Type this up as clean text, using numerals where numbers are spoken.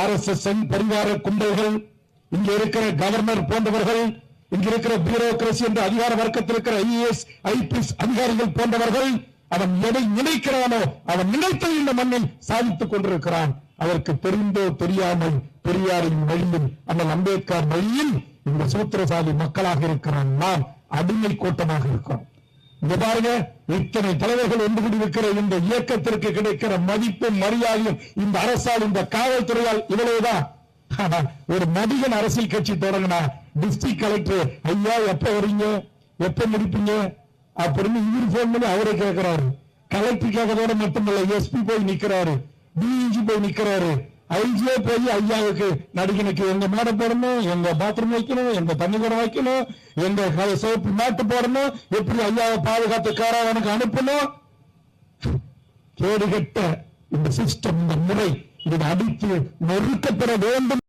RSS பரிவார கும்பல்கள், இங்க இருக்கிற governor போன்றவர்கள், இங்க இருக்கிற பியூரோகிரசி என்ற அதிகார வர்க்கத்தில் இருக்கிற IAS IPS அதிகாரிகள் போன்றவர்கள், அவன் எதை நினைக்கிறானோ அவன் நினைத்த இந்த மண்ணில் சாதித்துக் கொண்டிருக்கிறான். அதற்கு தெரிந்தோ தெரியாமல் பெரியாரின் வழியில், அண்ணல் அம்பேத்கர் வழியில் இந்த சூத்திரசாலி மக்களாக இருக்கிறான். நாம் அடிமை கூட்டமாக இருக்கிறோம். இங்க பாருங்க, இத்தனை தலைவர்கள் ஒன்று கூடி இருக்கிற இந்த இயக்கத்திற்கு கிடைக்கிற மதிப்பும் மரியாதையும் இந்த அரசால், இந்த காவல்துறையால் இவ்வளவுதான். ஒரு நடிகன் அரசியல் கட்சி தொடங்கினா டிஸ்ட்ரிக்ட் கலெக்டர், ஐயா எப்ப வரீங்க, எப்ப முடிப்பீங்க அப்படின்னு இவரு போன் பண்ணி அவரை கேட்கிறாரு. கலெக்டர் கேட்கறதோட மட்டுமல்ல, SP போய் நிக்கிறாரு, DIG போய் நிக்கிறாரு, IG போய் ஐயாவுக்கு நடிகனுக்கு எங்க மேடை போடணும், எங்க பாத்ரூம் வைக்கணும், எங்க தண்ணி கூட வைக்கணும், எங்க சோப்பு மேட்டு போடணும், எப்படி ஐயாவை பாதுகாத்து காராவனுக்கு அனுப்பணும். கேடுகட்ட இந்த சிஸ்டம், இந்த முறை, இதை அடித்து நொறுக்கப்பட வேண்டும்.